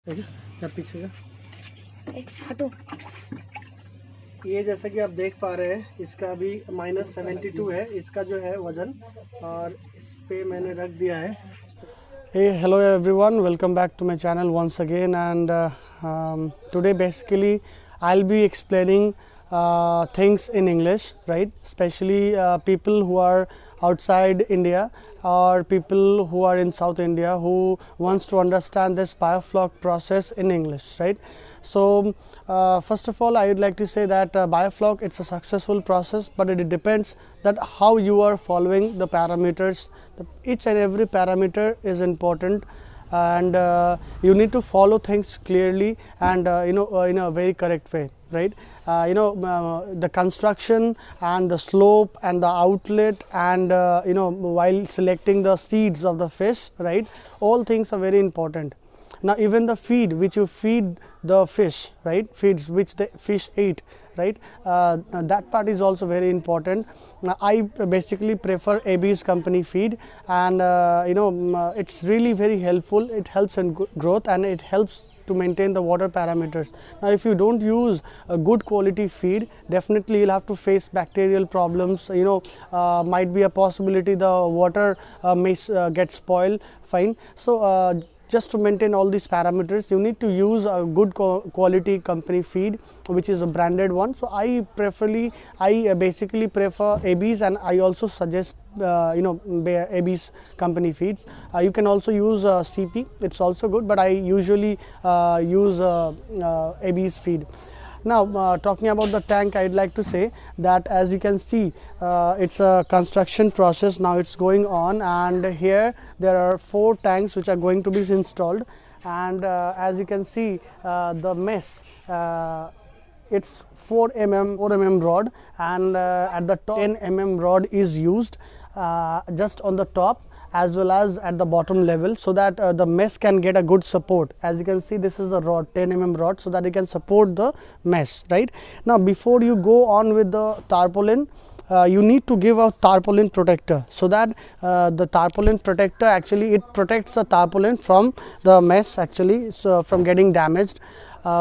देखिए या पीछे से हटो। ये जैसा कि आप देख पा रहे हैं, इसका अभी -72 है इसका जो है वज़न, और इस पे मैंने रख दिया है। Hey, hello everyone, welcome back to my channel once again, and today basically I'll be explaining things in English, right? Especially people who are outside India or people who are in South India who wants to understand this biofloc process in English, right? So first of all, I would like to say that biofloc, it's a successful process, but it depends that how you are following the parameters. Each and every parameter is important, and you need to follow things clearly and in a very correct way, right? The construction and the slope and the outlet, and while selecting the seeds of the fish, right, all things are very important. Now even the feed which you feed the fish, right, feeds which the fish ate, right, that part is also very important. I basically prefer AB's company feed, and it's really very helpful. It helps in growth, and it helps to maintain the water parameters. Now if you don't use a good quality feed, definitely you'll have to face bacterial problems. Might be a possibility the water may get spoiled, fine. So just to maintain all these parameters, you need to use a good quality company feed, which is a branded one. So I basically prefer AB's, and I also suggest AB's company feeds. You can also use CP, it's also good, but I usually use AB's feed. Now talking about the tank, I'd like to say that as you can see, it's a construction process now, it's going on, and here there are 4 tanks which are going to be installed. And as you can see, the mesh, it's 4 mm rod, and at the top 10 mm rod is used just on the top as well as at the bottom level, so that the mesh can get a good support. As you can see, this is the rod, 10 mm rod, so that it can support the mesh, right? Now before you go on with the tarpaulin, you need to give a tarpaulin protector, so that the tarpaulin protector actually it protects the tarpaulin from the mesh, actually, so from getting damaged.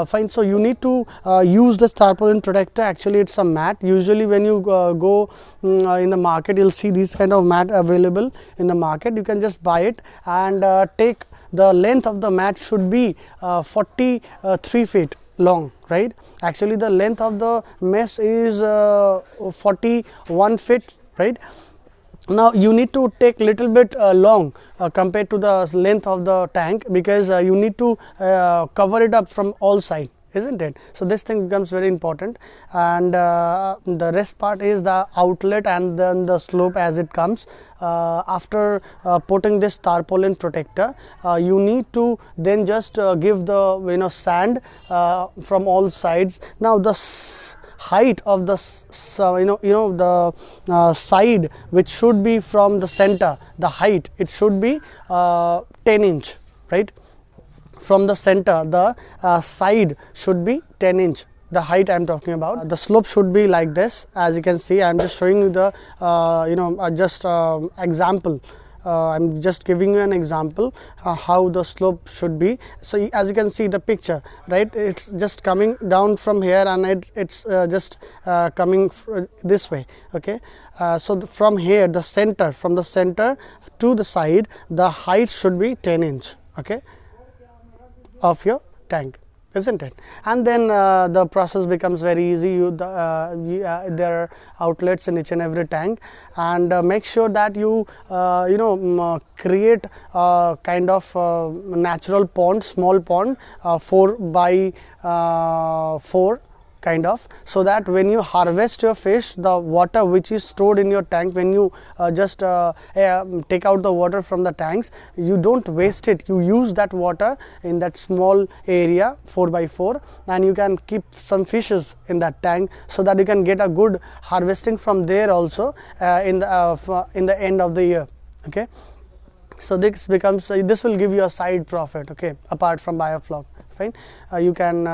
Fine. So you need to use this tarpaulin protector. Actually it's a mat. Usually when you go in the market, you'll see these kind of mat available in the market. You can just buy it, and take the length of the mat should be 43 feet long, right? Actually the length of the mesh is 41 feet, right? Now you need to take little bit long compared to the length of the tank, because you need to cover it up from all sides, isn't it? So this thing becomes very important, and the rest part is the outlet and then the slope as it comes. After putting this tarpaulin protector, you need to then just give the sand from all sides. Now the height of the side which should be from the center, the height, it should be 10 inch, right? From the center, the side should be 10 inch, the height I'm talking about. The slope should be like this. As you can see, I'm just showing you the example. I'm just giving you an example how the slope should be. So as you can see the picture, right, it's just coming down from here, and it's just coming this way, okay? So from here, the center, from the center to the side, the height should be 10 inch, okay, of your tank, isn't it? And then the process becomes very easy. There are outlets in each and every tank, and make sure that you create a kind of natural pond, small pond, 4 by 4 kind of, so that when you harvest your fish, the water which is stored in your tank, when you just take out the water from the tanks, you don't waste it. You use that water in that small area 4 by 4, and you can keep some fishes in that tank, so that you can get a good harvesting from there also in the end of the year, okay? So this will give you a side profit, okay, apart from biofloc. Fine. You can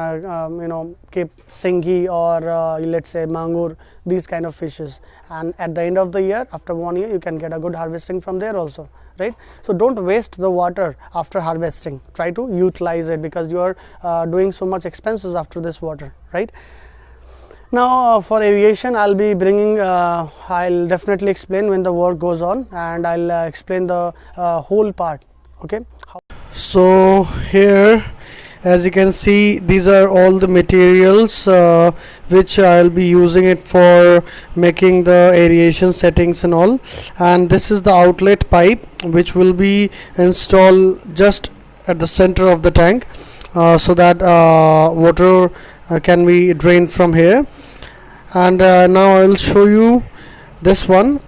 keep singhi or let's say mangur, these kind of fishes, and at the end of the year, after 1 year, you can get a good harvesting from there also. right? So don't waste the water after harvesting. Try to utilize it, because you are doing so much expenses after this water, right? Now for aeration, I'll be bringing I'll definitely explain when the work goes on, and I'll explain the whole part. Okay, so here, as you can see, these are all the materials which I'll be using it for making the aeration settings and all. And this is the outlet pipe which will be installed just at the center of the tank, so that water can be drained from here. And now I'll show you this one.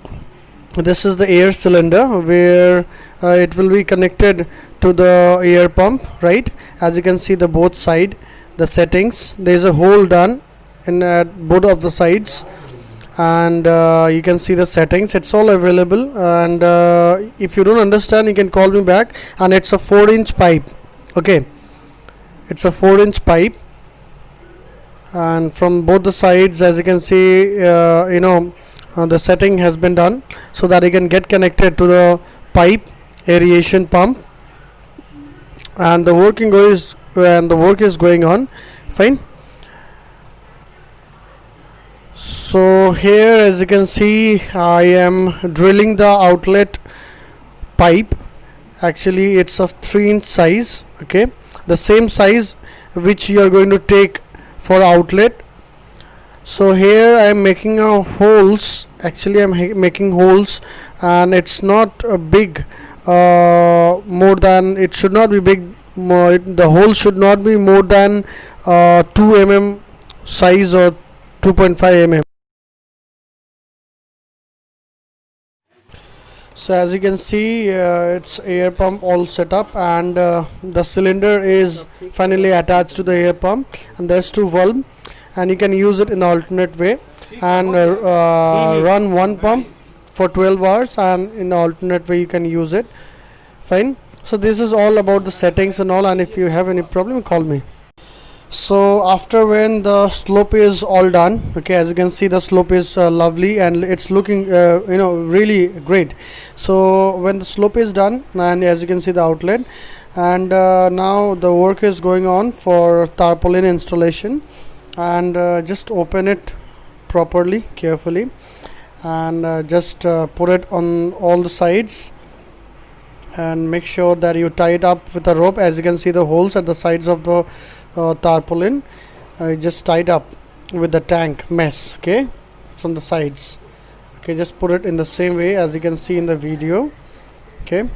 This is the air cylinder, where it will be connected to the air pump, right? As you can see, the both side, the settings, there is a hole done in both of the sides, and you can see the settings. It's all available, and if you don't understand, you can call me back. And it's a 4-inch pipe. Okay, it's a 4-inch pipe, and from both the sides, as you can see, the setting has been done so that you can get connected to the pipe aeration pump, and the work is going on fine. So here, as you can see, I am drilling the outlet pipe. Actually, it's of 3-inch size. Okay, the same size which you are going to take for outlet. So here I am making holes. Actually, I am making holes, and it's not big, more than, it should not be big, the hole should not be more than 2 mm size or 2.5 mm. So as you can see, it's air pump all set up, and the cylinder is finally attached to the air pump, and there's 2 valves, and you can use it in the alternate way, and run one pump for 12 hours, and in the alternate way you can use it fine. So this is all about the settings and all, and if you have any problem, call me. So after when the slope is all done, okay, as you can see, the slope is lovely, and it's looking really great. So when the slope is done, and as you can see the outlet, and now the work is going on for tarpaulin installation, and just open it properly, carefully, and just put it on all the sides, and make sure that you tie it up with a rope. As you can see, the holes at the sides of the tarpaulin, just tied up with the tank mesh, okay, from the sides. Okay, just put it in the same way as you can see in the video. Okay,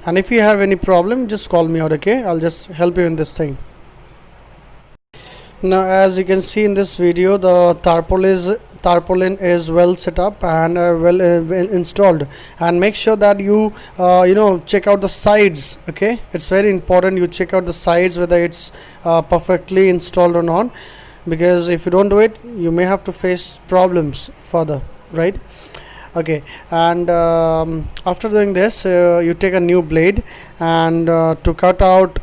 and if you have any problem, just call me out. Okay, I'll just help you in this thing. Now as you can see in this video, the tarpaulin is well set up and well installed, and make sure that you check out the sides. Okay, it's very important you check out the sides whether it's perfectly installed or not, because if you don't do it, you may have to face problems further, right? Okay, and after doing this, you take a new blade, and to cut out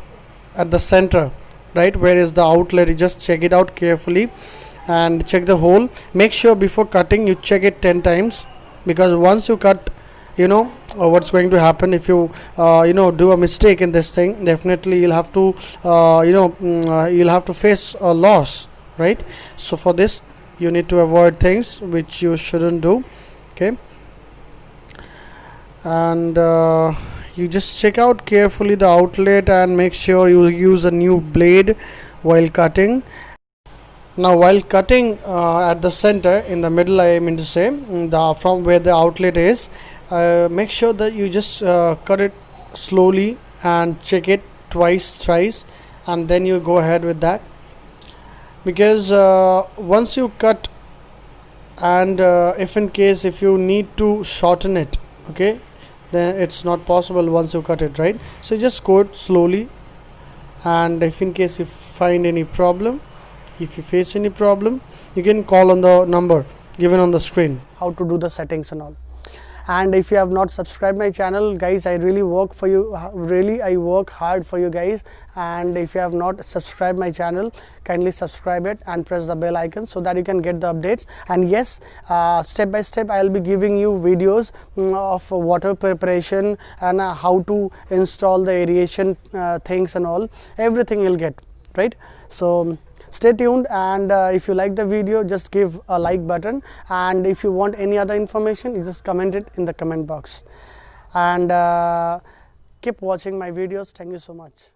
at the center, right, where is the outlet, you just check it out carefully and check the hole. Make sure before cutting you check it 10 times, because once you cut, what's going to happen if you do a mistake in this thing, definitely you'll have to you'll have to face a loss, right? So for this, you need to avoid things which you shouldn't do. Okay, and you just check out carefully the outlet, and make sure you use a new blade while cutting. Now while cutting at the center, in the middle, I mean to say, from where the outlet is, make sure that you just cut it slowly and check it twice, thrice, and then you go ahead with that, because once you cut, and if you need to shorten it, okay, then it's not possible once you cut it, right? So just go it slowly, and if in case you find any problem, if you face any problem, you can call on the number given on the screen, how to do the settings and all. And if you have not subscribed my channel, guys, I really work for you, really I work hard for you guys. And if you have not subscribed my channel, kindly subscribe it and press the bell icon so that you can get the updates. And yes, step by step I'll be giving you videos of water preparation and how to install the aeration things and all, everything you'll get, right? So stay tuned, and if you like the video, just give a like button, and if you want any other information, you just comment it in the comment box. And keep watching my videos. Thank you so much.